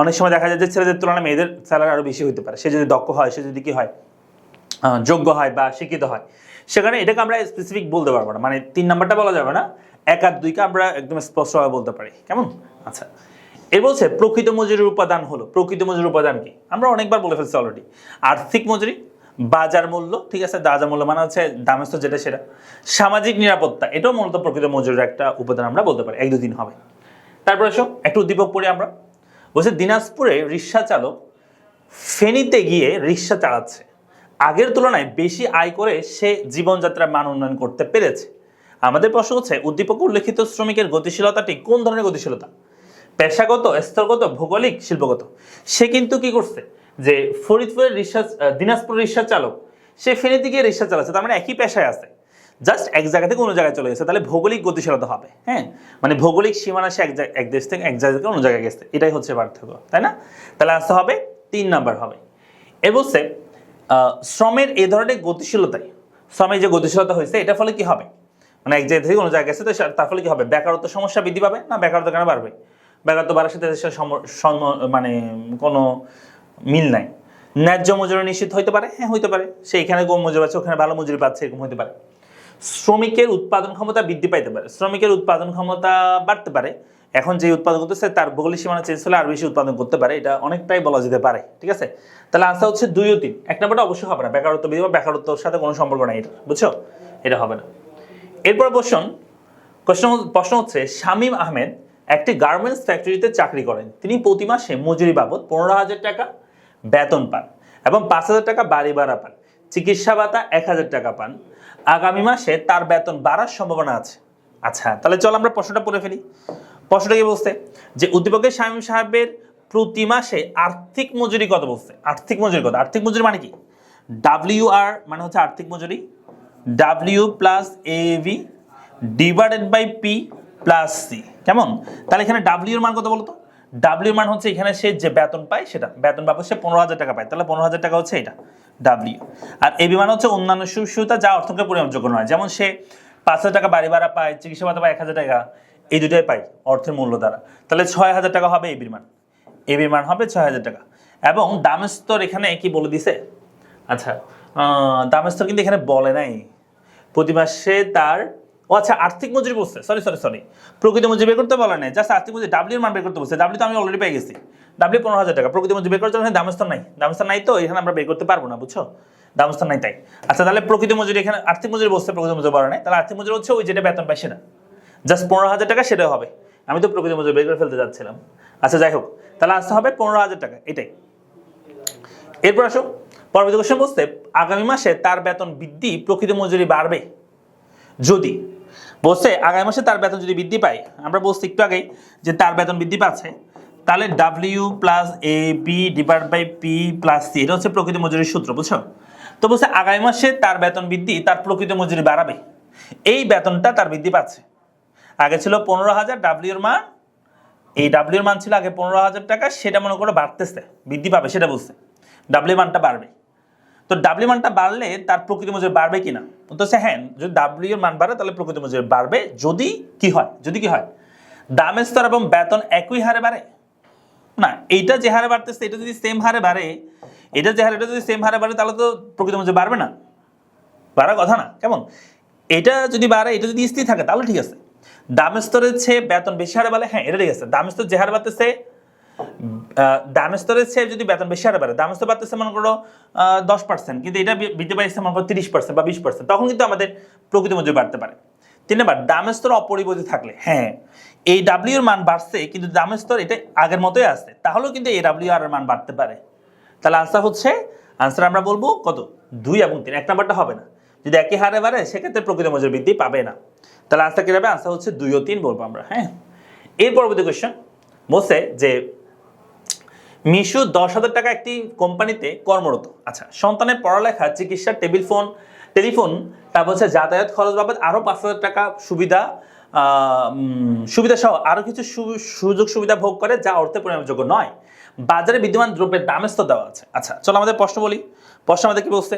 Speaker 1: অনেক সময় দেখা যায় যে ছেলেদের তুলনায় মেয়েদের স্যালারি আরো বেশি হইতে পারে, সে যদি দক্ষ হয়, সে যদি কি হয়, যোগ্য হয় বা শিক্ষিত হয়, সেখানে এটাকে আমরা স্পেসিফিক বলতে পারবো না, 3 নাম্বারটা বলা যাবে না, 1 আর 2কে আমরা একদম স্পষ্টভাবে বলতে পারি, কেমন? আচ্ছা, এর বলছে প্রকৃত মজুরির উপাদান হলো, প্রকৃত মজুরির উপাদান কি? আমরা অনেকবার বলে ফেলছি অলরেডি, আর্থিক মজুরি, বাজার মূল্য, ঠিক আছে, বাজার মূল্য মানে হচ্ছে দামের স্তর যেটা সেটা। সামাজিক নিরাপত্তা, এটাও মূলত প্রকৃত মজুরির একটা উপাদান আমরা বলতে পারি, 1 2 3 হবে। তারপর এসো একটু উদ্দীপক পড়ি আমরা। বলছে দিনাজপুরে রিক্সা চালক ফেনীতে গিয়ে রিক্সা চালাচ্ছে, আগের তুলনায় বেশি আয় করে সে জীবনযাত্রার মান উন্নয়ন করতে পেরেছে। আমাদের প্রশ্ন হচ্ছে উদ্দীপক উল্লেখিত শ্রমিকের গতিশীলতাটি কোন ধরনের গতিশীলতা? পেশাগত, স্তরগত, ভৌগোলিক, শিল্পগত। সে কিন্তু কি করছে যে ফরিদপুরের রিক্সা, দিনাজপুর রিক্সা চালক, সে ফেনীতে গিয়ে রিক্সা চালাচ্ছে, তার মানে একই পেশায় আছে, জাস্ট এক জায়গা থেকে অন্য জায়গায় চলে গেছে, তাহলে ভৌগোলিক গতিশীলতা হবে। হ্যাঁ, মানে ভৌগোলিক সীমানা সে এক দেশ থেকে এক জায়গা থেকে অন্য জায়গায় গেছে, এটাই হচ্ছে পার্থক্য, তাই না? তাহলে আসতে হবে 3 নাম্বার হবে। এ বলছে শ্রমের এই ধরনের গতিশীলতায়, শ্রমের যে গতিশীলতা হয়েছে এটার ফলে কি হবে, মানে এক জায়গা থেকে অন্য জায়গায় গেছে, তো তার ফলে কি হবে? বেকারত্ব সমস্যা বৃদ্ধি পাবে না? বেকারত্ব কেন বাড়বে? বেকারত্ব বাড়ার সাথে মানে কোনো মিল নাই। ন্যায্য মজুরি নিশ্চিত হইতে পারে, হ্যাঁ হইতে পারে, সে এখানে কম মজুরি পাচ্ছে ওখানে ভালো মজুরি পাচ্ছে, এরকম হইতে পারে। শ্রমিকের উৎপাদন ক্ষমতা বৃদ্ধি পাইতে পারে, শ্রমিকের উৎপাদন ক্ষমতা বাড়তে পারে, এখন যে উৎপাদন করতেছে তার ভৌগোলিক সীমানা চেঞ্জ হলে আর বেশি উৎপাদন করতে পারে, এটা অনেকটাই বলা যেতে পারে, ঠিক আছে? তাহলে আনসার হচ্ছে 2 ও 3। 1 নম্বরটা অবশ্যই হবে না, বেকারত্ব বৃদ্ধি বা বেকারত্বের সাথে কোনো সম্পর্ক নাই এটা, বুঝছো? এটা হবে না। এরপর প্রশ্ন হচ্ছে শামীম আহমেদ একটি গার্মেন্টস ফ্যাক্টরিতে চাকরি করেন, তিনি প্রতি মাসে মজুরি বাবদ 15,000 টাকা বেতন পান এবং 5,000 টাকা বাড়ি ভাড়া পান, চিকিৎসা ভাতা 1,000 টাকা পান। আগামী মাসে তার বেতন বাড়ার সম্ভাবনা আছে। আচ্ছা, তাহলে চল আমরা প্রশ্নটা পড়ে ফেলি। প্রশ্নটা কি বলছে যে উদ্দীপকের শামীম সাহেবের প্রতি মাসে আর্থিক মজুরি কত বলছে? আর্থিক মজুরি কত? আর্থিক মজুরি মানে কি? WR মানে হচ্ছে আর্থিক মজুরি, W plus AV divided by P plus C, কেমন? তাহলে এখানে W এর মান কত বলতো? W এর মান হচ্ছে এখানে সে যে বেতন পায় সেটা, বেতন বাবদ সে 15,000 টাকা পায়, তাহলে 15,000 টাকা হচ্ছে এটা W। আর AB মান হচ্ছে অন্যান্য সুবিধা যা অর্থকে পরিমাপযোগ্য নয়, যেমন সে 5,000 টাকা বাড়ি ভাড়া পায়, চিকিৎসা ভাতা পায় 1,000 টাকা, এই দুটোই পায় অর্থের মূল্য দ্বারা, তাহলে 6,000 টাকা হবে AB এর মান। AB এর মান হবে 6,000 টাকা। এবং দামের স্তর এখানে কি বলে দিছে? আচ্ছা, দামের স্তর কিন্তু এখানে বলে নাই। প্রতি মাসে তার, ও আচ্ছা আর্থিক মজুরি বলছে, সরি প্রকৃত মজুরি বের করতে বলা নাই, জাস্ট আর্থিক মজুরি W এর মান বের করতে বলছে। W তো আমি অলরেডি পেয়ে গেছি, W 15,000 টাকা। প্রকৃত মজুরি বের করার জন্য দামের স্তর নাই, দামের স্তর নাই, তো এখানে আমরা বের করতে পারবো না, বুঝছো? দামের স্তর নাই তাই। আচ্ছা, তাহলে প্রকৃত মজুরি, এখানে আর্থিক মজুরি বলছে, প্রকৃত মজুরি বলা নাই, তাহলে আর্থিক মজুরি হচ্ছে ওই যেটা বেতন পায় সেটা, জাস্ট 15,000 টাকা সেটা হবে। আমি তো প্রকৃত মজুরি বের করে ফেলতে যাচ্ছিলাম। আচ্ছা যাই হোক, তাহলে আসতে হবে 15,000 টাকা, এটাই। এরপর আসো পরবর্তী কোশ্চেন বলতে আগামী মাসে তার বেতন বৃদ্ধি প্রকৃত মজুরি বাড়বে যদি, বলছে আগামী মাসে তার বেতন যদি বৃদ্ধি পায়, আমরা বলছি একটু আগেই যে তার বেতন বৃদ্ধি পাচ্ছে, তাহলে W plus AB divide by P plus C, এটা হচ্ছে প্রকৃত মজুরির সূত্র, বুঝছো? তো বলছে আগামী মাসে তার বেতন বৃদ্ধি তার প্রকৃত মজুরি বাড়াবে, এই বেতনটা তার বৃদ্ধি পাচ্ছে, আগে ছিল 15,000 W এর মান, এই W এর মান ছিল আগে 15,000 টাকা, সেটা মনে করে বাড়তেছে, বৃদ্ধি পাবে সেটা বলছে, W মানটা বাড়বে। তো W মানটা বাড়লে তার প্রকৃত মজুরি বাড়বে কিনা? তো হ্যাঁ, যদি W এর মান বাড়ে তাহলে প্রকৃত মজুরি বাড়বে, যদি কি হয় দামের স্তর এবং বেতন একই হারে বাড়ে। না, এইটা যে হারে বাড়তেছে এটা যদি সেম হারে বাড়ে, এটা যদি সেম হারে বাড়ে, তাহলে তো প্রকৃত মজুরি বাড়বে না, বাড়ার কথা না, কেমন? এটা যদি বাড়ে, এটা যদি স্থির থাকে তাহলে ঠিক আছে। দামের স্তরের চেয়ে বেতন বেশি হারে বাড়ে, হ্যাঁ এটা ঠিক আছে। দামের স্তর যে হারে বাড়তেছে, দামের স্তরের চেয়ে যদি বেতন বেশি হারে বাড়ে, দামের স্তর বাড়তেছে মনে করো 10%, কিন্তু এটা বৃদ্ধি পাইছে মনে করো 30% বা 20%, তখন কিন্তু আমাদের প্রকৃত মজুরি বাড়তে পারে। 3 নাম্বার, দামের স্তর অপরিবর্তিত থাকলে, হ্যাঁ এই W এর মান বাড়ছে কিন্তু দামের স্তর এটা আগের মতোই আছে, তাহলেও কিন্তু এই WR এর মান বাড়তে পারে। তাহলে আনসার আমরা বলবো কত? 2 এবং 3। 1 নাম্বারটা হবে না, যদি একই হারে বাড়ে সেক্ষেত্রে প্রকৃত মজুরি বৃদ্ধি পাবে না। তাহলে আনসার কি হবে? আনসার হচ্ছে 2 ও 3 বলবো আমরা। হ্যাঁ, এর পরবর্তী কোশ্চেন বলছে যে মিশু 10,000 টাকা একটি কোম্পানিতে কর্মরত। আচ্ছা, সন্তানের পড়ালেখা, চিকিৎসা, টেলিফোন, তারপর হচ্ছে যাতায়াত খরচ বাবদ আরো 5,000 টাকা সুবিধা সহ আরো কিছু সুযোগ সুবিধা ভোগ করে যা অর্থে পরিমাপযোগ্য নয়। বাজারে বিদ্যমান দ্রব্যের দামের স্তর দেওয়া আছে। আচ্ছা চলো আমাদের প্রশ্ন বলি। প্রশ্ন আমাদের কি বলছে?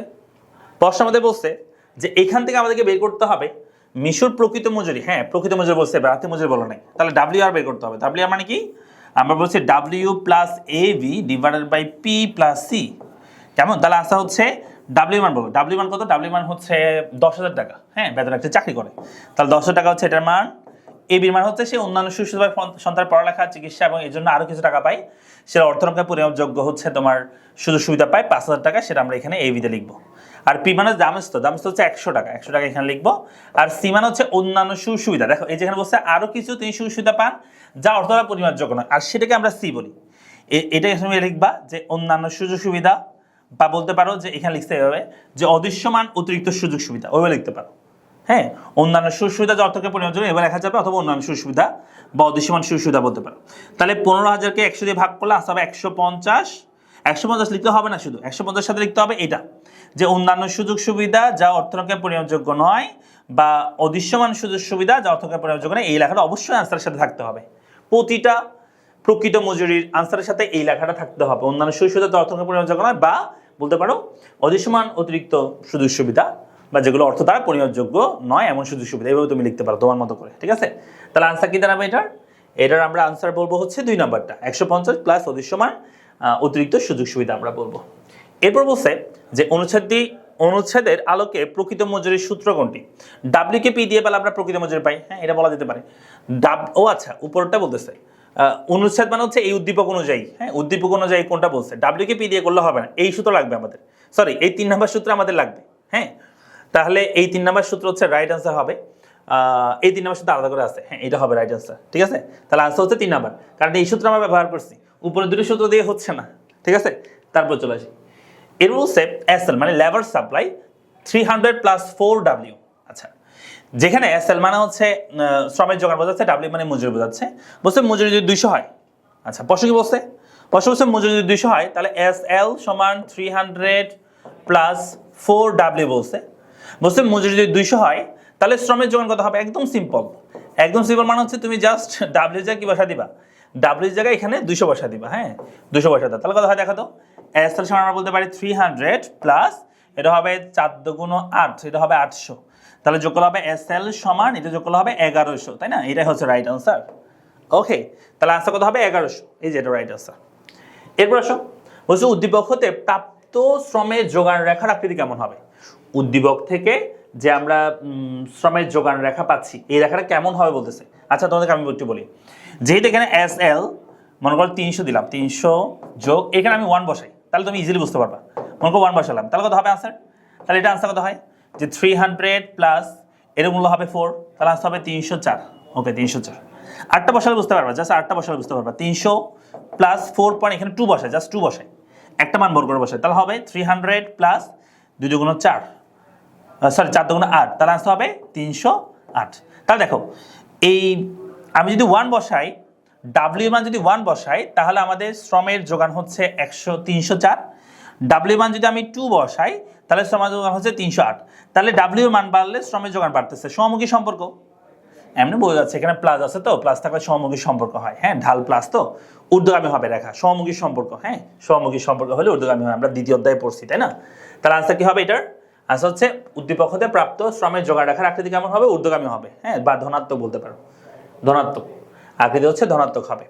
Speaker 1: প্রশ্ন আমাদের বলছে যে এখান থেকে আমাদেরকে বের করতে হবে মিশুর প্রকৃত মজুরি। হ্যাঁ প্রকৃত মজুরি বলছে, আর্থিক মজুরি বলা নাই, তাহলে WR বের করতে হবে। WR মানে কি? আমরা বলছি W plus AV divided by P plus C, কেমন? তাহলে আনসার হচ্ছে W মান বলো। W মান কত? W মান হচ্ছে 10,000 টাকা। হ্যাঁ, বেতন একটা চাকরি করে, তাহলে 10,000 টাকা হচ্ছে এটার মান, এই বির মানে হচ্ছে সে অন্যান্য সুযোগ সুবিধা সন্তানের পড়ালেখা চিকিৎসা এবং এর জন্য আরো কিছু টাকা পায়, সেটা অর্থনঙ্কায় পরিমাপযোগ্য হচ্ছে তোমার সুযোগ সুবিধা পায় 5,000 টাকা, সেটা আমরা এখানে এই বিতে লিখবো। আর পি মানে দামস্থ হচ্ছে 100 টাকা, 100 টাকা এখানে লিখবো। আর সি মানে হচ্ছে অন্যান্য সুযোগ সুবিধা, দেখো এই যেখানে বলছে আরো কিছু তিনি সুযোগ সুবিধা পান যা অর্থনঙ্কায় পরিমাপযোগ্য নয়, আর সেটাকে আমরা সি বলি। এটা এখানে লিখবা যে অন্যান্য সুযোগ সুবিধা, বা বলতে পারো যে এখানে লিখতে হবে যে অদৃশ্যমান অতিরিক্ত সুযোগ সুবিধা, ওইভাবে লিখতে পারো। হ্যাঁ, অন্যান্য সুযোগ সুবিধা যে অর্থকে পরিমাপযোগ্য এবার লেখা যাবে, অথবা অন্যান্য সুযোগ সুবিধা বা অদৃশ্যমান সুযোগ সুবিধা বলতে পারো। তাহলে 15,000কে 100 দিয়ে ভাগ করলে আসতে হবে 150। 150 লিখতে হবে না, শুধু 150 সাথে লিখতে হবে এটা যে অন্যান্য সুযোগ সুবিধা যা অর্থনঙ্কায় পরিমাপযোগ্য নয় বা অদৃশ্যমান সুযোগ সুবিধা যা অর্থনঙ্কায় পরিমাপযোগ্য নয়, এই লেখাটা অবশ্যই আনসারের সাথে থাকতে হবে। প্রতিটা প্রকৃত মজুরির আনসারের সাথে এই লেখাটা থাকতে হবে, অন্যান্য সুযোগ সুবিধা যা অর্থনঙ্কায় পরিমাপযোগ্য নয় বা বলতে পারো অদৃশ্যমান অতিরিক্ত সুযোগ সুবিধা বা যেগুলো অর্থ দ্বারা পরিমাপযোগ্য নয় এমন সুযোগ সুবিধা, এইভাবে তুমি লিখতে পারো তোমার মতো করে। ঠিক আছে, তাহলে আনসার কি দাঁড়াবে এটার আমরা আনসার বলবো হচ্ছে 2 নাম্বারটা, 150 প্লাস অদৃশ্যমান অতিরিক্ত সুযোগ সুবিধা আমরা বলবো। এরপর বলছে যে অনুচ্ছেদের আলোকে প্রকৃত মজুরির সূত্র কোনটি? ডাব্লিউ কে পি দিয়ে পেলে আমরা প্রকৃত মজুরি পাই, হ্যাঁ এটা বলা যেতে পারে। ও আচ্ছা, উপরটা বলতেছে অনুচ্ছেদ মানে হচ্ছে এই উদ্দীপক অনুযায়ী, হ্যাঁ উদ্দীপক অনুযায়ী কোনটা বলছে, ডাব্লিউ কে পি দিয়ে করলে হবে না, এই সূত্র লাগবে আমাদের, সরি এই 3 নাম্বার সূত্র আমাদের লাগবে। হ্যাঁ, তাহলে এই 3 নাম্বার সূত্র হচ্ছে রাইট আনসার হবে। এই 3 নাম্বার সূত্র আলাদা করে আছে, হ্যাঁ এটা হবে রাইট আনসার। ঠিক আছে, তাহলে আনসার হচ্ছে 3 নাম্বার, কারণ এই সূত্র আমরা ব্যবহার করছি, উপরে দুটো সূত্র দিয়ে হচ্ছে না। ঠিক আছে, তারপর চলে আসি। এর হচ্ছে এসএল মানে লেবার সাপ্লাই 300 প্লাস 4W। আচ্ছা, যেখানে এসএল মানে হচ্ছে শ্রমের যোগান বোঝাচ্ছে, ডাব্লিউ মানে মজুরি বোঝাচ্ছে। বলছে মজুরি যদি 200 হয়, আচ্ছা প্রশ্ন কি বলছে? প্রশ্ন বলছে মজুরি যদি 200 হয় তাহলে এসএল সমান 300 প্লাস 4W বলছে। বলছে মজুরি যদি 200 হয় তাহলে শ্রমের যোগান কত হবে? একদম সিম্পল, একদম সিম্পল মানে হচ্ছে তুমি জাস্ট ডাব্লিউ জায়গায় কি বসা দিবা, ডাব্লিউ জায়গায় এখানে 200 বসা দিবা। হ্যাঁ 200 বসা দাও, তাহলে কত হয় দেখো তো। এসএল সমান আমরা বলতে পারি 300 প্লাস এটা হবে 4 দুগুণ 8, এটা হবে 800, তাহলে যোগ করলে হবে এসএল সমান এটা যোগ করলে হবে 1100, তাই না? এটাই হচ্ছে রাইট আনসার। ওকে, তাহলে আনসার কত হবে? 1100, এই যে এটা রাইট আনসার। এরপর আসো, বলছে উদ্দীপক হতে প্রাপ্ত শ্রমের যোগান রেখার আকৃতি কেমন হবে? উদ্দীপক থেকে যে আমরা শ্রমের যোগান রেখা পাচ্ছি এই রেখাটা কেমন হবে বলতেছে। আচ্ছা তোমাদেরকে আমি একটু বলি, যেহেতু এখানে এসএল মনে করো 300 দিলাম, 300 যোগ এখানে আমি 1 বসাই, তাহলে তুমি ইজিলি বুঝতে পারবা। মনে করো 1 বসালাম, তাহলে কত হবে আনসার? তাহলে এটা আনসার কত হয় যে 300 প্লাস এর মূল্য হবে 4, তাহলে আনসার হবে 304। ওকে 304, 8টা বসালে বুঝতে পারবা, জাস্ট 8টা বসালে বুঝতে পারবা। 300 প্লাস 4 পয়েন্ট এখানে 2 বসায়, জাস্ট 2 বসায়, একটা মান বর্গ করে বসায়, তাহলে হবে 300 প্লাস 2 দুগুণ 4, সরি 4 দুগুণ 8, তাহলে আনসার হবে 308। তাহলে দেখো এই আমি যদি 1 বসাই, ডাব্লিউ মান যদি 1 বসাই তাহলে আমাদের শ্রমের যোগান হচ্ছে 304। ডাব্লিউ মান যদি আমি 2 বসাই তাহলে শ্রমের যোগান হচ্ছে 308। তাহলে ডাব্লিউ মান বাড়লে শ্রমের যোগান বাড়তেছে, সমমুখী সম্পর্ক। এমনি বোঝা যাচ্ছে এখানে প্লাস আছে, তো প্লাস থাকলে সমমুখী সম্পর্ক হয়। হ্যাঁ ঢাল প্লাস তো ঊর্ধ্বগামী হবে রেখা, সমমুখী সম্পর্ক। হ্যাঁ সমমুখী সম্পর্ক হলে ঊর্ধ্বগামী হয়, আমরা দ্বিতীয় অধ্যায়ে পড়ছি, তাই না? তাহলে আনসার কি হবে এটার? আনসার হচ্ছে উদ্দীপক হতে প্রাপ্ত শ্রমের যোগান রেখার আকৃতি কেমন হবে? ঊর্ধ্বগামী হবে, হ্যাঁ বা ধনাত্মক বলতে পারো, ধনাত্মক আকৃতি হচ্ছে ধনাত্মক হবে।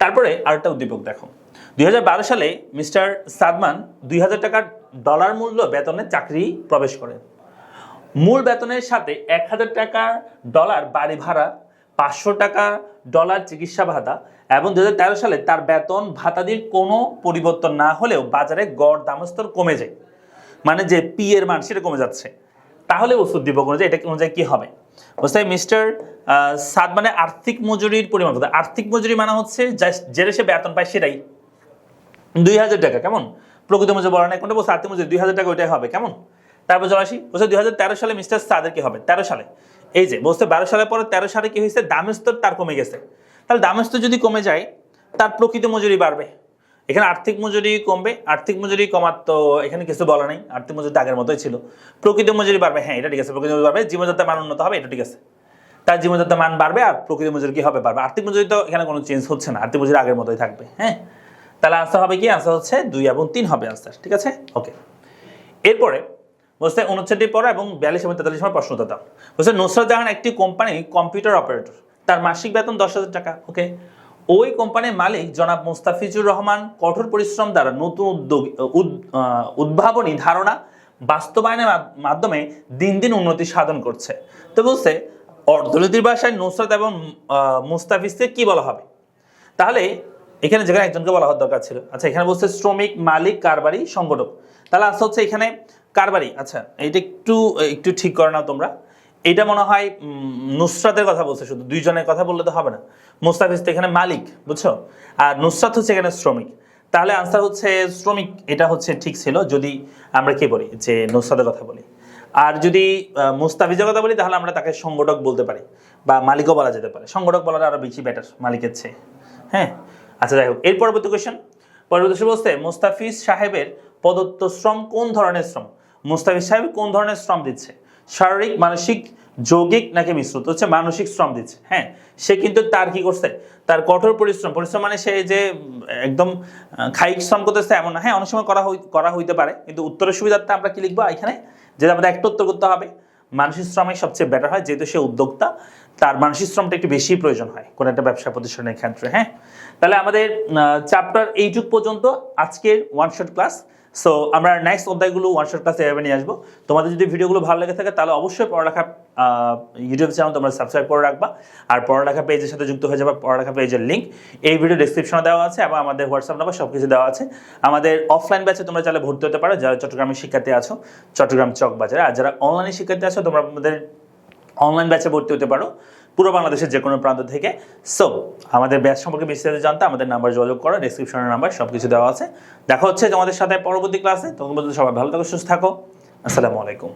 Speaker 1: তারপরে আরেকটা উদ্দীপক দেখো, 2012 সালে মিস্টার সাদমান 2000 টাকা ডলার মূল্য বেতনে চাকরি প্রবেশ করেন। মূল বেতনের সাথে 1000 টাকা ডলার বাড়ি ভাড়া, 500 টাকা ডলার চিকিৎসা ভাতা এবং 2013 সালে তার বেতন ভাতাদির কোনো পরিবর্তন না হলেও বাজারে গড় দামস্তর কমে যায়, মানে যে পি এর মান সেটা কমে যাচ্ছে। তাহলে উদ্দীপক অনুযায়ী এটা অনুযায়ী কি হবে? বুঝতে মিস্টার সাদমানের আর্থিক মজুরির পরিমাণ কত? আর্থিক মজুরি মানে হচ্ছে যেটা সে বেতন পায় সেটাই 2000 টাকা। কেমন? প্রকৃত মজুরি বলা নাই, কোনটা বলছে আর্থিক মজুরি 2000 টাকা, ওইটাই হবে। কেমন? তারপর চলে আসি, বলছে 2013 সালে মিস্টার সাদের কি হবে? 13 সালে, এই যে বলছে 12 সালের পরে 13 সালে কি হয়েছে? দামের স্তর তার কমে গেছে। তাহলে দামের স্তর যদি কমে যায় তার প্রকৃত মজুরি বাড়বে। এখানে আর্থিক মজুরি কমবে, আর্থিক মজুরি কমার তো এখানে কিছু বলা নেই, আর্থিক মজুরি আগের মতোই ছিল। প্রকৃত মজুরি বাড়বে, হ্যাঁ এটা ঠিক আছে, প্রকৃত মজুরি বাড়বে, জীবনযাত্রার মান উন্নত হবে, এটা ঠিক আছে। তার জীবনযাত্রার মান বাড়বে আর প্রকৃত মজুরি কি হবে? বাড়বে। আর্থিক মজুরি তো এখানে কোনো চেঞ্জ হচ্ছে না, আর্থিক মজুরি আগের মতোই থাকবে। হ্যাঁ তাহলে আনসার হবে কি? আনসার হচ্ছে 2 এবং 3 হবে আনসার। ঠিক আছে, ওকে। এরপরে বলছে 59 পড়া এবং 42 এবং 43 সময় প্রশ্ন দাও। বলছে নুসরাত জাহান একটি কোম্পানি কম্পিউটার অপারেটর, তার মাসিক বেতন 10,000 টাকা। ওকে, ওই কোম্পানির মালিক জনাব মুস্তাফিজুর রহমান কঠোর পরিশ্রম দ্বারা নতুন উদ্ভাবনী ধারণা বাস্তবায়নের মাধ্যমে দিন দিন উন্নতি সাধন করছে। তো বলছে অর্থনীতির ভাষায় নুসরাত এবং মুস্তাফিজকে কি বলা হবে? তাহলে এখানে যেখানে একজনকে বলা হওয়ার দরকার ছিল, আচ্ছা এখানে বলছে শ্রমিক, মালিক, কারবারি, সংগঠক। তাহলে আসতে হচ্ছে এখানে কারবারি। আচ্ছা এইটা একটু একটু ঠিক করে নাও তোমরা। এটা মনে হয় নুসরাতের কথা বলছে, শুধু দুইজনের কথা বললে তো হবে না। মুস্তাফিজ তো এখানে মালিক, বুঝছো, আর নুসরাত হচ্ছে এখানে শ্রমিক। তাহলে আনসার হচ্ছে শ্রমিক, এটা হচ্ছে ঠিক ছিল যদি আমরা কি বলি যে নুসরাতের কথা বলি। আর যদি মুস্তাফিজের কথা বলি তাহলে আমরা তাকে সংগঠক বলতে পারি বা মালিকও বলা যেতে পারে। সংগঠক বলাটা আরো বেশি বেটার মালিকের চেয়ে। হ্যাঁ, আচ্ছা যাই হোক, এর পরবর্তী কোয়েশ্চেন। পরবর্তী কোয়েশ্চেন বলছে মুস্তাফিজ সাহেবের প্রদত্ত শ্রম কোন ধরনের শ্রম? মুস্তাফিজ সাহেব কোন ধরনের শ্রম দিচ্ছে? শারীরিক, মানসিক, যৌগিক নাকি মিশ্রিত? হচ্ছে মানসিক শ্রম দিচ্ছে। হ্যাঁ, সে কিন্তু তার কি করছে, তার কঠোর পরিশ্রম, পরিশ্রম মানে সে যে একদম কায়িক শ্রম করতেছে এমন না। হ্যাঁ, অনেক সময় করা হইতে পারে, কিন্তু উত্তরের সুবিধার্থে আমরা কি লিখবো এখানে, যেটা আমাদের একটা উত্তর করতে হবে। মানসিক শ্রমই সবচেয়ে বেটার হয়, যেহেতু সে উদ্যোক্তা, তার মানসিক শ্রমটা একটু বেশি প্রয়োজন হয় কোনো একটা ব্যবসা প্রতিষ্ঠানের ক্ষেত্রে। হ্যাঁ, তাহলে আমাদের চ্যাপ্টার এইটুক পর্যন্ত আজকের ওয়ান শট ক্লাস। সো আমরা নেক্সট অধ্যায়গুলো ওয়ান শট ক্লাসে এভাবে নিয়ে আসবো। তোমাদের যদি ভিডিওগুলো ভালো লেগে থাকে তাহলে অবশ্যই পড়ালেখা ইউটিউব চ্যানেল তোমরা সাবস্ক্রাইব করে রাখবা, আর পড়ালেখা পেজের সাথে যুক্ত হয়ে যাবে। পড়ালেখা পেজের লিঙ্ক এই ভিডিও ডেসক্রিপশনে দেওয়া আছে এবং আমাদের হোয়াটসঅ্যাপ নাম্বার সব কিছু দেওয়া আছে। আমাদের অফলাইন ব্যাচে তোমরা চাইলে ভর্তি হতে পারো, যারা চট্টগ্রামের শিক্ষার্থী আছো চট্টগ্রাম চক বাজারে, আর যারা অনলাইনে শিক্ষার্থী আছো তোমরা আমাদের অনলাইন ব্যাচে ভর্তি হতে পারো পুরো বাংলাদেশের যে কোনো প্রান্ত থেকে। সো আমাদের ব্যাচ সম্পর্কে বিস্তারিত জানতে আমাদের নাম্বার যোগাযোগ করো, ডেসক্রিপশনের নাম্বার সব কিছু দেওয়া আছে। দেখা হচ্ছে তোমাদের সাথে পরবর্তী ক্লাসে। তখন পর্যন্ত সবাই ভালো থাকো, সুস্থ থাকো। আসসালামু আলাইকুম।